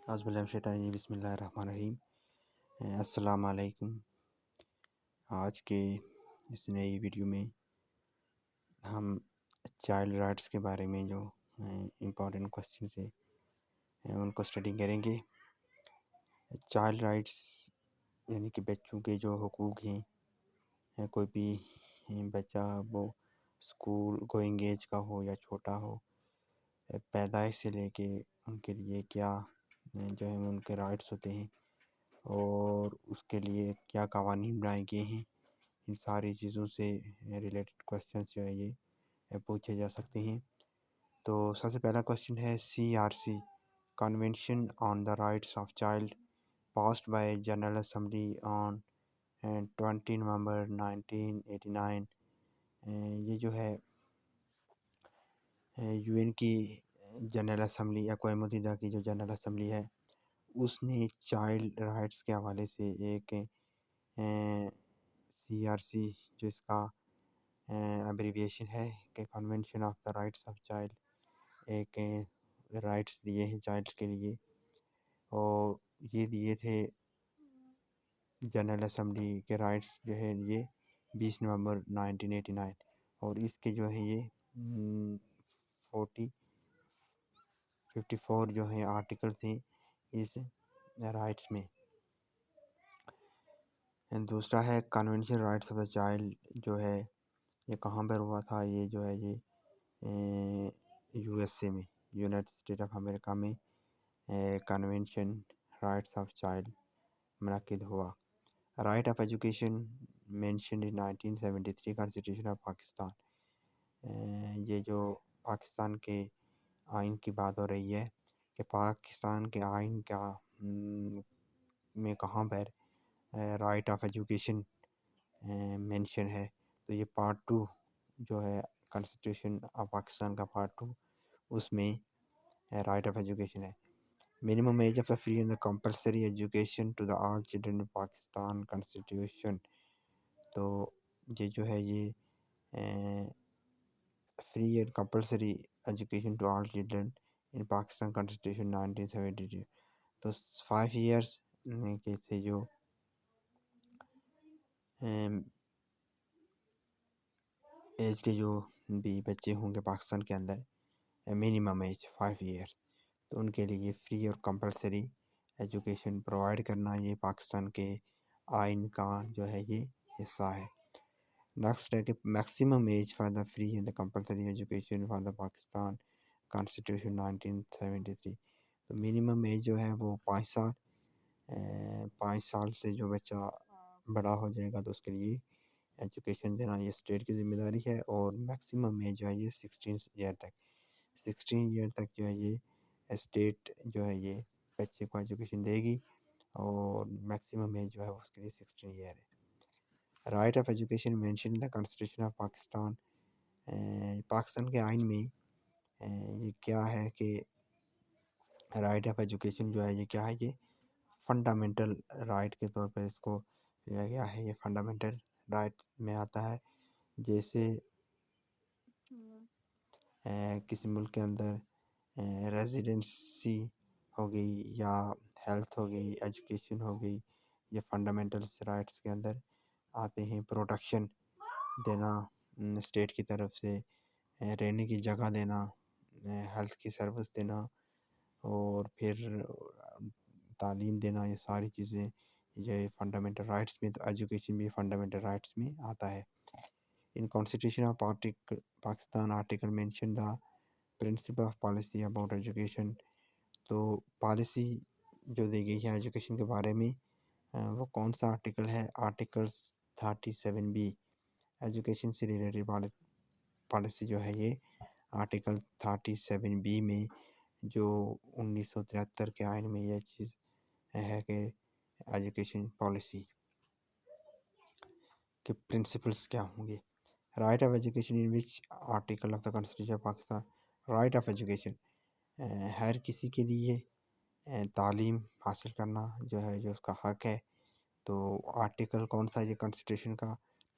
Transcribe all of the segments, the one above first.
اعوذ باللہ من الشیطان الرجیم، بسم اللہ الرحمن الرحیم۔ السلام علیکم۔ آج کے اس نئی ویڈیو میں ہم چائلڈ رائٹس کے بارے میں جو امپورٹنٹ کوسچنس ہیں ان کو اسٹڈی کریں گے۔ چائلڈ رائٹس یعنی کہ بچوں کے جو حقوق ہیں، کوئی بھی بچہ وہ اسکول گوئنگ ایج کا ہو یا چھوٹا ہو، پیدائش سے لے کے ان کے لیے کیا جو ہے ان کے رائٹس ہوتے ہیں اور اس کے لیے کیا قوانین بنائے گئے ہیں، ان ساری چیزوں سے ریلیٹڈ کوسچنس جو ہے یہ پوچھے جا سکتے ہیں۔ تو سب سے پہلا کوسچن ہے CRC convention on the rights of child passed by general assembly on 20 November 1989۔ یہ جو ہے UN کی جنرل اسمبلی، اقوام متحدہ کی جو جنرل اسمبلی ہے، اس نے چائلڈ رائٹس کے حوالے سے ایک CRC جو اس کا ابریویشن ہے کہ convention of the rights of child, ایک رائٹس دیے ہیں چائلڈ کے لیے، اور یہ دیے تھے جنرل اسمبلی کے رائٹس جو ہے یہ 20 نومبر 1989، اور اس کے جو ہے یہ 54 جو ہیں آرٹیکلس ہیں اس رائٹس میں۔ دوسرا ہے convention rights of the child جو ہے یہ کہاں پر ہوا تھا، یہ جو ہے یہ USA میں، یونائٹڈ اسٹیٹ آف امریکہ میں کنونشن رائٹس آف چائلڈ منعقد ہوا۔ Right of education mentioned in 1973 constitution of Pakistan, یہ جو پاکستان کے آئین کی بات ہو رہی ہے کہ پاکستان کے آئین کا میں کہاں پر رائٹ آف ایجوکیشن مینشن ہے، تو یہ پارٹ 2 جو ہے کانسٹیٹیوشن آف پاکستان کا پارٹ 2، اس میں رائٹ آف ایجوکیشن ہے۔ Minimum age of the free and compulsory education to the all children Pakistan constitution, تو یہ جو ہے یہ free and compulsory education to all children in Pakistan constitution 1972، تو 5 ایئرس کے سے جو ایج کے جو بھی بچے ہوں گے پاکستان کے اندر، منیمم ایج 5 ایئرس، تو ان کے لیے فری اور کمپلسری ایجوکیشن پرووائڈ کرنا یہ پاکستان کے آئین کا جو ہے یہ حصہ ہے۔ نیکسٹ ہے کہ maximum age for the free and compulsory education for the Pakistan constitution 1973، تو منیمم ایج جو ہے وہ 5 سال سے جو بچہ بڑا ہو جائے گا تو اس کے لیے ایجوکیشن دینا یہ اسٹیٹ کی ذمہ داری ہے، اور میکسیمم ایج جو ہے یہ 16 ایئر تک جو ہے یہ اسٹیٹ جو ہے یہ بچے کو ایجوکیشن دے گی، اور میکسیمم ایج جو ہے اس کے لیے 16 ایئر ہے۔ Right of education mention in the constitution of Pakistan, Pakistan کے آئین میں یہ کیا ہے کہ رائٹ آف ایجوکیشن جو ہے یہ کیا ہے، یہ فنڈامنٹل رائٹ کے طور پر اس کو لیا گیا ہے، یہ فنڈامنٹل رائٹ میں آتا ہے۔ جیسے کسی ملک کے اندر ریزیڈنسی ہو گئی یا ہیلتھ ہو گئی، ایجوکیشن ہو گئی، یہ فنڈامنٹل رائٹس کے اندر آتے ہیں۔ پروٹیکشن دینا اسٹیٹ کی طرف سے، رہنے کی جگہ دینا، ہیلتھ کی سروس دینا، اور پھر تعلیم دینا، یہ ساری چیزیں یہ فنڈامنٹل رائٹس میں، تو ایجوکیشن بھی فنڈامنٹل رائٹس میں آتا ہے۔ In constitution of Pakistan article mention the principle of policy about education, تو پالیسی جو دی گئی ہے ایجوکیشن کے بارے میں وہ کون سا آرٹیکل ہے، آرٹیکل 37B، ایجوکیشن سے ریلیٹڈ پالیسی جو ہے یہ آرٹیکل 37B میں جو 1973 کے آئین میں یہ چیز ہے کہ ایجوکیشن پالیسی کے پرنسپلس کیا ہوں گے۔ Right of education in which article of the constitution of Pakistan, right of education ہر کسی کے لیے تعلیم حاصل کرنا جو ہے جو اس کا حق ہے، تو آرٹیکل کون سا ہے یہ کانسٹیٹیوشن کا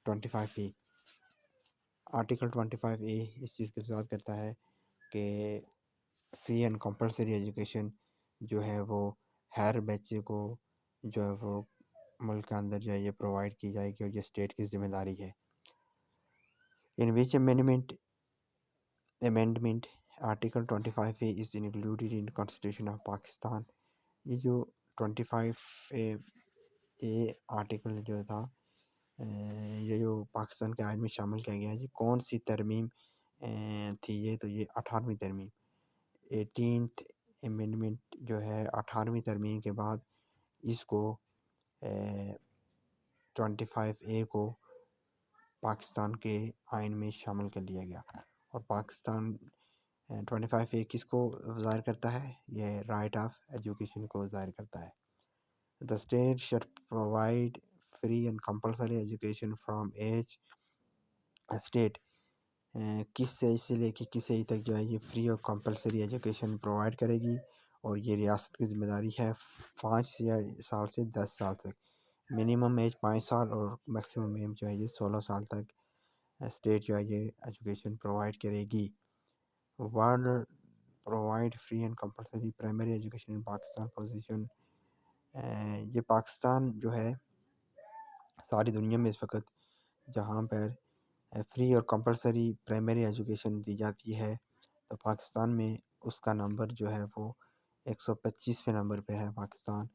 25A، آرٹیکل 25A اس چیز کی وضاحت کرتا ہے کہ فری اینڈ کمپلسری ایجوکیشن جو ہے وہ ہر بچے کو جو ہے وہ ملک کے اندر جو ہے یہ پرووائڈ کی جائے گی، اور یہ اسٹیٹ کی ذمہ داری ہے. ان وچ amendment Article 25A is included in Constitution of Pakistan. یہ جو 25A آرٹیکل جو تھا یہ جو پاکستان کے آئین میں شامل کیا گیا ہے، یہ کون سی ترمیم تھی؟ یہ تو یہ 18ویں ترمیم، 18th امینڈمنٹ جو ہے 18ویں ترمیم کے بعد اس کو 25A کو پاکستان کے آئین میں شامل کر لیا گیا. اور پاکستان 25A کس کو ظاہر کرتا ہے؟ یہ رائٹ آف ایجوکیشن کو ظاہر کرتا ہے. The state shall provide free and compulsory education from age state کس ایج سے لے کے کس ایج تک جو ہے یہ فری اور کمپلسری ایجوکیشن پرووائڈ کرے گی، اور یہ ریاست کی ذمہ داری ہے 5 سال سے 10 سال تک. منیمم ایج 5 سال اور میکسیمم ایج جو ہے یہ 16 سال تک اسٹیٹ جو ہے یہ ایجوکیشن پرووائڈ کرے گی. World provide free and compulsory primary education in Pakistan position. یہ پاکستان جو ہے ساری دنیا میں اس وقت جہاں پر فری اور کمپلسری پرائمری ایجوکیشن دی جاتی ہے، تو پاکستان میں اس کا نمبر جو ہے وہ 125ویں نمبر پہ ہے پاکستان،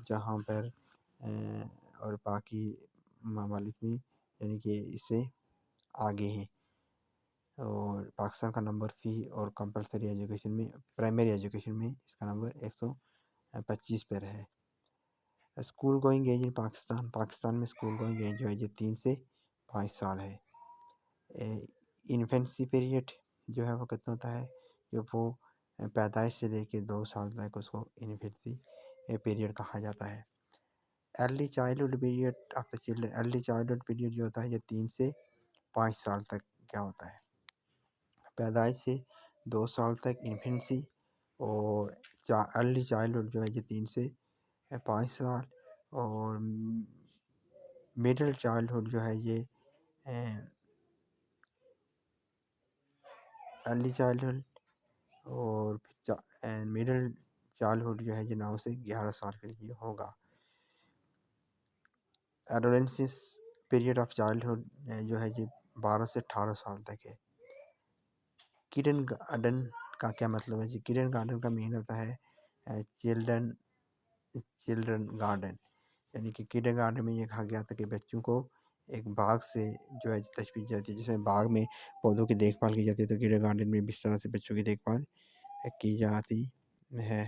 جہاں پر اور باقی ممالک میں یعنی کہ اس سے آگے ہیں. اور پاکستان کا نمبر فی اور کمپلسری ایجوکیشن میں پرائمری ایجوکیشن میں اس کا نمبر 125 پر ہے. اسکول گوئنگ ایج ان پاکستان میں اسکول گوئنگ ایج جو ہے یہ 3 سے 5 سال ہے. انفینسی پیریڈ جو ہے وہ کتنا ہوتا ہے؟ جو وہ پیدائش سے لے کے 2 سال تک اس کو انفینسی پیریڈ کہا جاتا ہے. Early childhood period of the children, early childhood period جو ہوتا ہے یہ 3 سے 5 سال تک کیا ہوتا ہے؟ پیدائش سے 2 سال تک انفینسی، اور ارلی چائلڈہڈ جو ہے یہ 3 سے 5 سال، اور مڈل چائلڈہڈ جو ہے یہ ارلی چائلڈہڈ اور مڈل چائلڈہڈ جو ہے یہ 9 سے 11 سال کے لیے ہوگا. ایڈولسنس پیریڈ آف چائلڈہڈ جو ہے یہ 12 سے 18 سال تک ہے. کڈن گارڈن کا کیا مطلب ہے؟ جی کڈن گارڈن کا مین ہوتا ہے چلڈرن گارڈن، یعنی کہ کڈن گارڈن میں یہ کہا گیا تھا کہ بچوں کو ایک باغ سے جو ہے تشبیہ جاتی ہے، جس میں باغ میں پودوں کی دیکھ بھال کی جاتی ہے، تو کڈن گارڈن میں بھی اس طرح سے بچوں کی دیکھ بھال کی جاتی ہے.